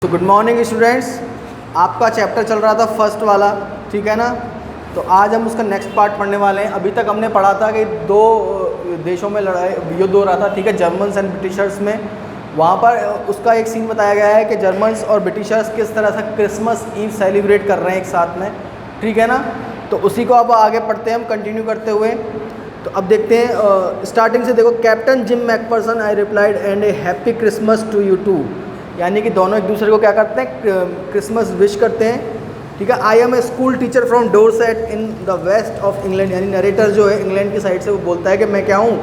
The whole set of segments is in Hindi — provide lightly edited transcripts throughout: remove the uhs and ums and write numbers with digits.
तो गुड मॉर्निंग स्टूडेंट्स, आपका चैप्टर चल रहा था फर्स्ट वाला, ठीक है ना। तो आज हम उसका नेक्स्ट पार्ट पढ़ने वाले हैं। अभी तक हमने पढ़ा था कि दो देशों में लड़ाई युद्ध हो रहा था, ठीक है, जर्मन्स एंड ब्रिटिशर्स में। वहाँ पर उसका एक सीन बताया गया है कि जर्मन्स और ब्रिटिशर्स किस तरह से क्रिसमस ईव सेलिब्रेट कर रहे हैं एक साथ में, ठीक है ना। तो उसी को अब आगे पढ़ते हैं हम कंटिन्यू करते हुए। तो अब देखते हैं स्टार्टिंग से। देखो, captain Jim McPherson I replied and a happy Christmas to you too, यानी कि दोनों एक दूसरे को क्या करते हैं, क्रिसमस विश करते हैं, ठीक है। I am a school teacher from Dorset in the west of England, यानी नरेटर जो है इंग्लैंड की साइड से वो बोलता है कि मैं क्या हूँ,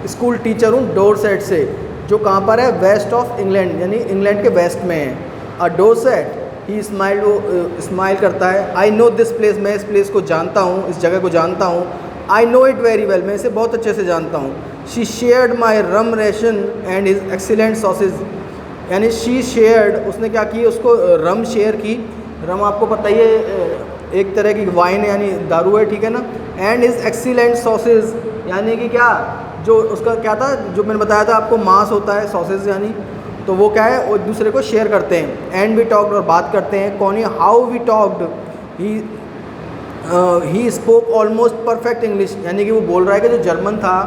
स्कूल टीचर हूँ डोरसेट से, जो कहाँ पर है, वेस्ट ऑफ इंग्लैंड, यानी इंग्लैंड के वेस्ट में है। अ डोरसेट, ही स्माइल, वो स्माइल करता है। आई नो दिस प्लेस, मैं इस प्लेस को जानता हूँ, इस जगह को जानता हूँ। I know it very well, मैं इसे बहुत अच्छे से जानता हूँ। She shared my rum ration and his excellent sausage, यानी शी शेयर्ड, उसने क्या की, उसको रम शेयर की। रम आपको पता ही है एक तरह की वाइन है, यानी दारू है, ठीक है ना। एंड इज़ एक्सीलेंट सॉसेज, यानी कि क्या, जो उसका क्या था, जो मैंने बताया था आपको, मांस होता है, सॉसेज यानी, तो वो क्या है, वो एक दूसरे को शेयर करते हैं। एंड वी टॉक्ड, और बात करते हैं। कौन, how we talked, he spoke almost perfect English, यानी कि वो बोल रहा है कि जो जर्मन था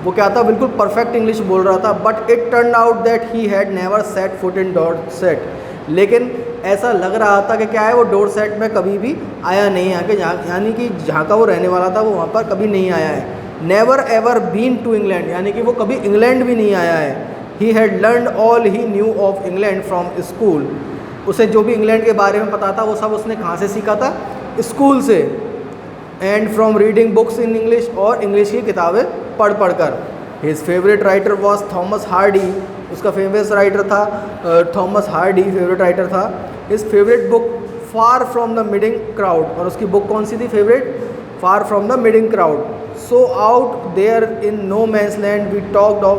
वो क्या था, बिल्कुल परफेक्ट इंग्लिश बोल रहा था। But it turn out that he had never set foot in Dorset, लेकिन ऐसा लग रहा था कि क्या है, वो डोरसेट में कभी भी आया नहीं है, यानी कि जहाँ का वो रहने वाला था वो वहाँ पर कभी नहीं आया है। Never ever been to England, यानी कि वो कभी इंग्लैंड भी नहीं आया है। He had learned all he knew of England from school, उसे जो भी इंग्लैंड के बारे में पता था वो सब उसने कहाँ से सीखा था, स्कूल से। And from reading books in English, और इंग्लिश की किताबें पढ़ पढ़ कर। His favourite writer was Thomas Hardy, उसका फेवरेट राइटर था थॉमस हार्डी, फेवरेट राइटर था। His favourite book far from the madding crowd, और उसकी बुक कौन सी थी favourite, far from the madding crowd. So out there in no man's land we talked of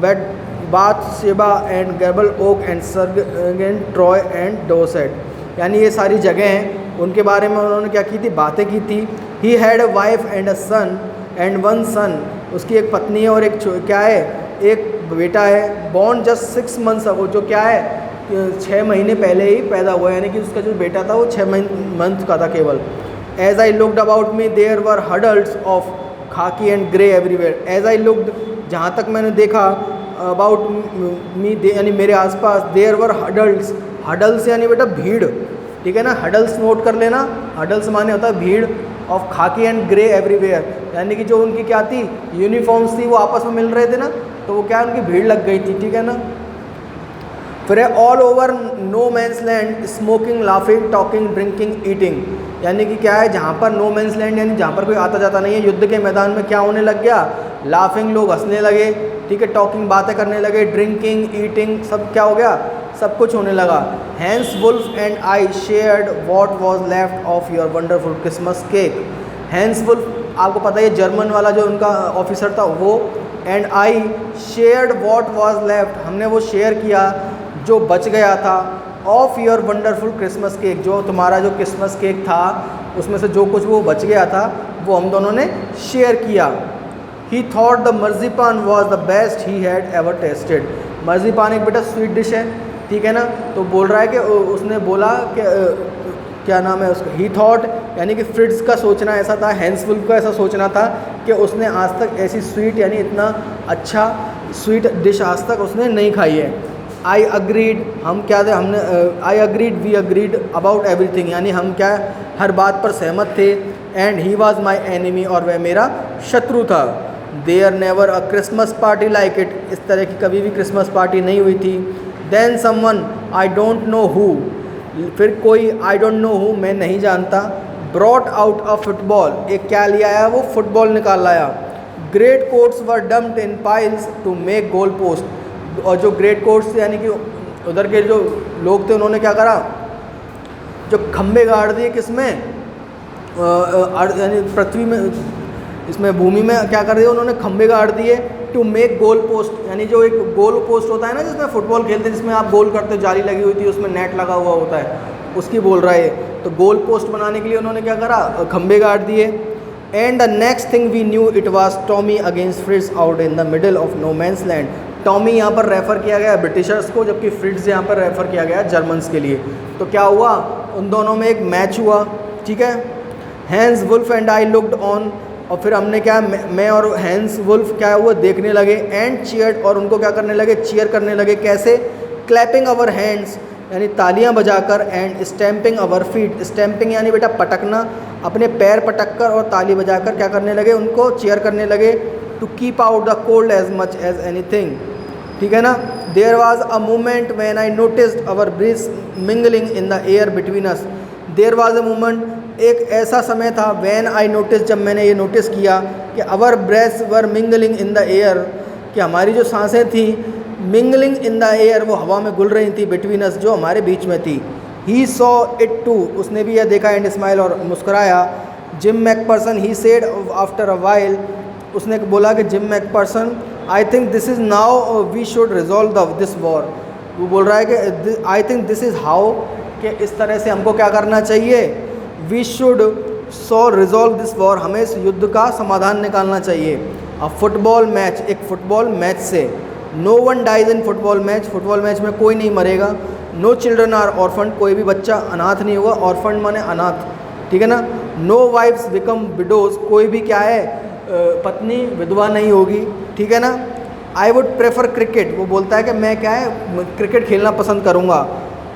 Bathsheba and Gabriel Oak and सर्गेन Troy and Dorset, यानी ये सारी जगह हैं, उनके बारे में उन्होंने क्या की थी, बातें की थी। He had a wife and a son and one son, उसकी एक पत्नी है और एक क्या है, एक बेटा है। बॉर्न जस्ट 6 months अगो, जो क्या है, 6 महीने पहले ही पैदा हुआ, यानी कि उसका जो बेटा था वो 6 मंथ का था केवल। As I looked about me there were huddles of khaki and grey everywhere, as I looked, जहाँ तक मैंने देखा, अबाउट मी, यानी मेरे आसपास, देयर वर हडल्स, हडल्स यानी बेटा भीड़, ठीक है ना। हडल्स नोट कर लेना, हडल्स माने होता है भीड़, of khaki and grey everywhere, यानी कि जो उनकी क्या थी, यूनिफॉर्म्स थी, वो आपस में मिल रहे थे ना, तो वो क्या, उनकी भीड़ लग गई थी, ठीक है ना। फिर है all over no man's land smoking laughing talking drinking eating, यानी कि क्या है, जहाँ पर नो मैंस लैंड, यानी जहाँ पर कोई आता जाता नहीं है, युद्ध के मैदान में क्या होने लग गया, लाफिंग, लोग हंसने लगे, ठीक है, टॉकिंग, बातें करने लगे, ड्रिंकिंग ईटिंग, सब क्या हो गया, सब कुछ होने लगा। Hans Wolf and I shared what was left of your wonderful Christmas cake, Hans Wolf आपको पता है जर्मन वाला जो उनका ऑफिसर था वो, and I shared what was left, हमने वो शेयर किया जो बच गया था, of your wonderful Christmas cake, जो तुम्हारा जो क्रिसमस केक था उसमें से जो कुछ वो बच गया था वो हम दोनों ने शेयर किया। He thought the marzipan was the best he had ever tasted, marzipan एक बेटा स्वीट डिश है, ठीक है ना। तो बोल रहा है कि उसने बोला कि क्या नाम है उसका, ही थॉट, यानी कि फ्रिट्ज का सोचना ऐसा था, हैंसवुल्फ का ऐसा सोचना था कि उसने आज तक ऐसी स्वीट, यानी इतना अच्छा स्वीट डिश आज तक उसने नहीं खाई है। आई अग्रीड, हम क्या थे, हमने I agreed we agreed about everything, यानी हम क्या हर बात पर सहमत थे। And he was my enemy, और वह मेरा शत्रु था। There never a Christmas party like it, इस तरह की कभी भी क्रिसमस पार्टी नहीं हुई थी। Then someone I don't know who, फिर कोई आई डोंट नो हु, मैं नहीं जानता, ब्रॉट आउट अ फुटबॉल, एक क्या लिया आया, वो फुटबॉल निकाल लाया। Great coats were dumped in piles to make goal posts, और जो ग्रेट कोट्स यानी कि उधर के जो लोग थे उन्होंने क्या करा, जो खम्भे गाड़ दिए, किसमें, यानी पृथ्वी में, इसमें भूमि में क्या कर दिया उन्होंने, खम्भे गाड़ दिए। टू मेक गोल पोस्ट, यानी जो एक गोल पोस्ट होता है ना जिसमें फुटबॉल खेलते हैं, जिसमें आप गोल करते हो, जाली लगी हुई थी उसमें नेट लगा हुआ होता है, उसकी बोल रहा है। तो गोल पोस्ट बनाने के लिए उन्होंने क्या करा, खम्भे गाड़ दिए। And the next thing we knew it was Tommy against Fritz out in the middle of no man's land, Tommy यहाँ पर रेफ़र किया गया ब्रिटिशर्स को, जबकि फ्रिट्ज़ यहाँ पर रेफ़र किया गया जर्मन्स के लिए। तो क्या हुआ, उन दोनों में एक मैच हुआ, ठीक है। Hans Wolf and I looked on, और फिर हमने क्या, मैं और हैंस वुल्फ क्या हुआ, देखने लगे। एंड चीयर्ड, और उनको क्या करने लगे, चीयर करने लगे। कैसे, क्लैपिंग अवर हैंड्स यानी तालियां बजाकर, and stamping our feet, stamping यानी बेटा पटकना, अपने पैर पटक कर और ताली बजाकर क्या करने लगे, उनको चीयर करने लगे। To keep out the cold as much as anything, ठीक है ना। There was a moment when I noticed our breaths mingling in the air between us. There was a moment, एक ऐसा समय था, व्हेन आई नोटिस, जब मैंने ये नोटिस किया कि our breaths were mingling in the air, कि हमारी जो सांसें थी मिंगलिंग इन द एयर, वो हवा में घुल रही थी, बिटवीन अस, जो हमारे बीच में थी। ही सॉ इट टू, उसने भी यह देखा, एंड स्माइल, और मुस्कुराया। Jim McPherson, he said after a while, उसने बोला कि Jim McPherson, I think this is now we should resolve this war. वो बोल रहा है कि I think this is how, कि इस तरह से हमको क्या करना चाहिए, we should so resolve this war, हमें इस युद्ध का समाधान निकालना चाहिए। अ फुटबॉल मैच, एक फुटबॉल मैच से। No one dies in football match, football match में कोई नहीं मरेगा। नो चिल्ड्रन आर ऑर्फन, कोई भी बच्चा अनाथ नहीं होगा, ऑर्फन माने अनाथ, ठीक है ना। नो वाइफ्स बिकम विडोज, कोई भी क्या है, पत्नी विधवा नहीं होगी, ठीक है ना। आई वुड प्रेफर क्रिकेट, वो बोलता है कि मैं क्या है, क्रिकेट खेलना पसंद करूँगा।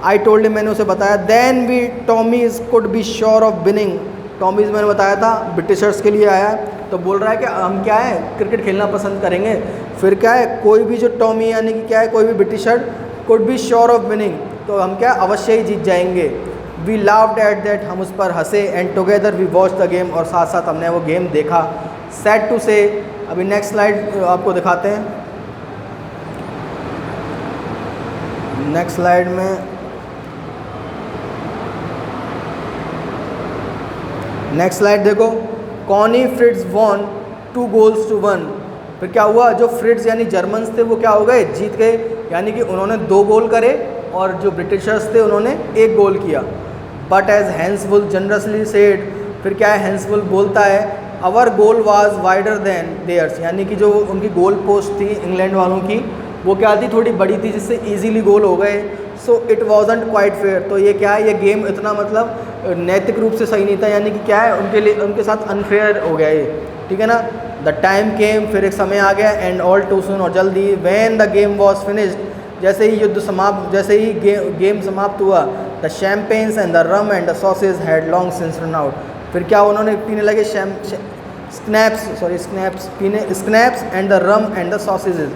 आई टोल्ड हिम, मैंने उसे बताया। Then we Tommies could be sure of winning, Tommies मैंने बताया था ब्रिटिशर्स के लिए आया, तो बोल रहा है कि हम क्या है, क्रिकेट खेलना पसंद करेंगे। फिर क्या है, कोई भी जो टॉमी यानी कि क्या है, कोई भी britisher could be sure of winning, तो हम क्या अवश्य ही जीत जाएंगे। वी लाव्ड एट दैट, हम उस पर हंसे। And together we watch the game, और साथ साथ हमने वो गेम देखा। सैड टू से, अभी नेक्स्ट स्लाइड आपको दिखाते हैं। नेक्स्ट स्लाइड में, नेक्स्ट स्लाइड देखो। Connie Fritz won 2 goals to 1। फिर क्या हुआ, जो फ्रिट्ज यानी जर्मन्स थे वो क्या हो गए, जीत गए, यानी कि उन्होंने 2 गोल करे, और जो ब्रिटिशर्स थे उन्होंने 1 गोल किया। But as Hans Wolf generously said, फिर क्या है, हैंस वुल्फ बोलता है, our goal was wider than theirs, यानी कि जो उनकी गोल पोस्ट थी इंग्लैंड वालों की, वो क्या थी, थोड़ी बड़ी थी, जिससे ईजीली गोल हो गए। So it wasn't quite fair, तो ये क्या है, ये गेम इतना मतलब नैतिक रूप से सही नहीं था, यानी कि क्या है, उनके लिए, उनके साथ अनफेयर हो गया ये, ठीक है ना। द टाइम केम, फिर एक समय आ गया, एंड ऑल टू सून, और जल्दी। When the game was finished, जैसे ही युद्ध समाप्त, जैसे ही गेम समाप्त हुआ, the champagnes and the rum and the sausage had long since run out. फिर क्या उन्होंने पीने लगे, schnapps and the rum and the sausages,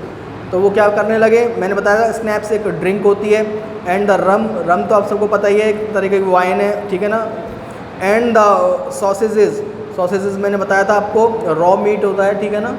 तो वो क्या करने लगे, मैंने बताया था स्नैप्स एक ड्रिंक होती है, एंड द रम तो आप सबको पता ही है, एक तरीके की वाइन है, ठीक है ना। एंड द सॉसेजेस मैंने बताया था आपको, रॉ मीट होता है, ठीक है ना।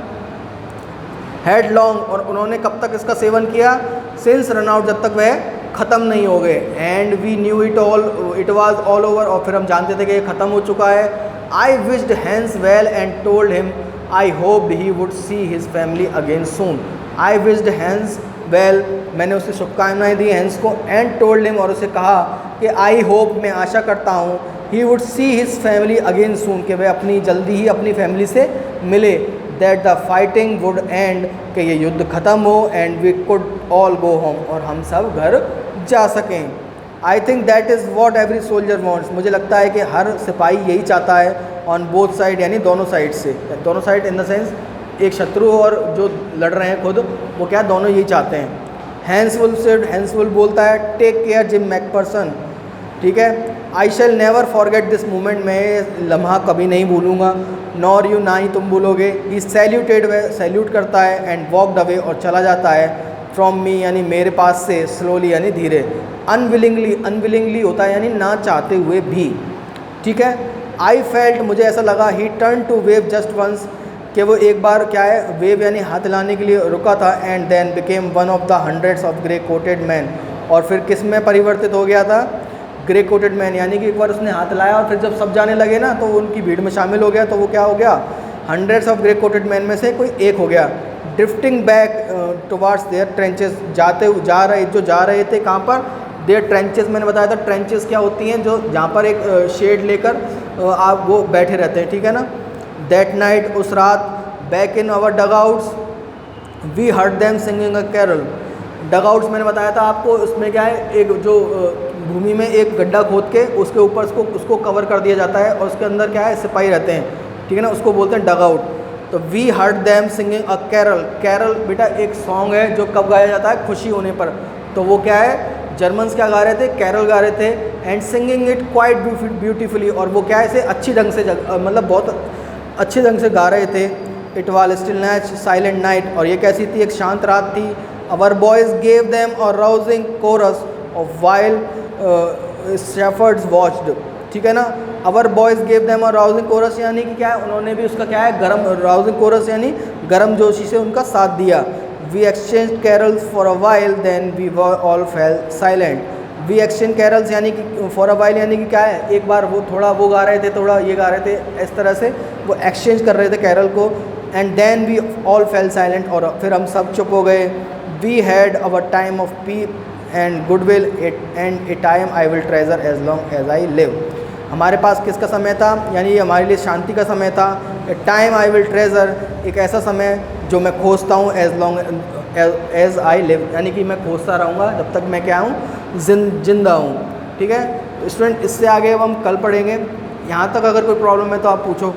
हेड लॉन्ग, और उन्होंने कब तक इसका सेवन किया, सिंस रन आउट, जब तक वह ख़त्म नहीं हो गए। And we knew it was all over, और फिर हम जानते थे कि ये ख़त्म हो चुका है। I wished Hans well and told him I hoped he would see his family again soon. I wished Hans well, मैंने उसे शुभकामनाएं दी हैंस को, एंड टोल्ड हिम, और उसे कहा कि आई होप, मैं आशा करता हूँ, he would see his family again soon, कि वह अपनी जल्दी ही अपनी फैमिली से मिले। That the fighting would end, कि ये युद्ध ख़त्म हो, and we could all go home, और हम सब घर जा सकें। I think that is what every soldier wants, मुझे लगता है कि हर सिपाही यही चाहता है, ऑन बोथ साइड, यानी दोनों साइड से, दोनों साइड इन द सेंस एक शत्रु और जो लड़ रहे हैं खुद, वो क्या दोनों यही चाहते हैं। हैंस वुल्फ बोलता है, टेक केयर जिम मैकपर्सन, ठीक है। I shall never forget this moment, मैं ये लम्हा कभी नहीं भूलूंगा। नॉर यू, ना ही तुम भूलोगे। ही सैल्यूटेड, वह सैल्यूट करता है, एंड वॉकड अवे, और चला जाता है, फ्रॉम मी यानी मेरे पास से, स्लोली यानी धीरे। अनविलिंगली होता है यानी ना चाहते हुए भी, ठीक है। आई फेल्ट, मुझे ऐसा लगा, he turn to wave just once, कि वो एक बार क्या है, वेव यानी हाथ लाने के लिए रुका था। And then became one of the hundreds of grey coated man, और फिर किस में परिवर्तित हो गया था, ग्रे कोटेड मैन, यानी कि एक बार उसने हाथ लाया और फिर जब सब जाने लगे ना, तो वो उनकी भीड़ में शामिल हो गया, तो वो क्या हो गया, hundreds of grey coated man में से कोई एक हो गया। Drifting back towards their trenches, जा रहे थे कहाँ पर, देयर ट्रेंचेस, मैंने बताया था ट्रेंचेस क्या होती हैं, जो जहाँ पर एक शेड लेकर आप वो बैठे रहते हैं, ठीक है ना। दैट नाइट, उस रात, back in our dugouts, we heard them singing a carol. Dugouts मैंने बताया था आपको, उसमें क्या है, एक जो भूमि में एक गड्ढा खोद के उसके ऊपर उसको कवर कर दिया जाता है और उसके अंदर क्या है, सिपाही रहते हैं, ठीक है ना, उसको बोलते हैं डग आउट। तो we heard them singing a carol. Carol बेटा एक सॉन्ग है जो कब गाया जाता है, खुशी होने पर। तो वो क्या है, जर्मन्स क्या गा रहे थे, कैरल गा रहे थे, and singing it quite beautifully, और वो क्या है, इसे अच्छी ढंग से मतलब बहुत अच्छे ढंग से गा रहे थे। It was still night silent night, और ये कैसी थी, एक शांत रात थी। Our boys gave them a rousing chorus of while shepherds watched, ठीक है ना। Our boys gave them a rousing chorus, यानी कि क्या है, उन्होंने भी उसका क्या है, गरम राउजिंग कोरस यानी गरम जोशी से उनका साथ दिया। We exchange carols for a while then we all fell silent. We exchange carols यानी कि फॉर अ वाइल यानी कि क्या है, एक बार वो थोड़ा वो गा रहे थे, थोड़ा ये गा रहे थे, इस तरह से वो एक्सचेंज कर रहे थे कैरल को। And then we all fell silent, और फिर हम सब चुप हो गए। We had our time of peace and goodwill and a time I will treasure as long as I live. हमारे पास किसका समय था, यानी हमारे लिए शांति का समय था। A time I will treasure, एक ऐसा समय जो मैं खोजता हूँ, as long as I live, यानी कि मैं खोजता रहूँगा जब तक मैं क्या हूँ, जिंदा हूँ, ठीक है। तो स्टूडेंट इससे आगे अब हम कल पढ़ेंगे। यहाँ तक अगर कोई प्रॉब्लम है तो आप पूछो।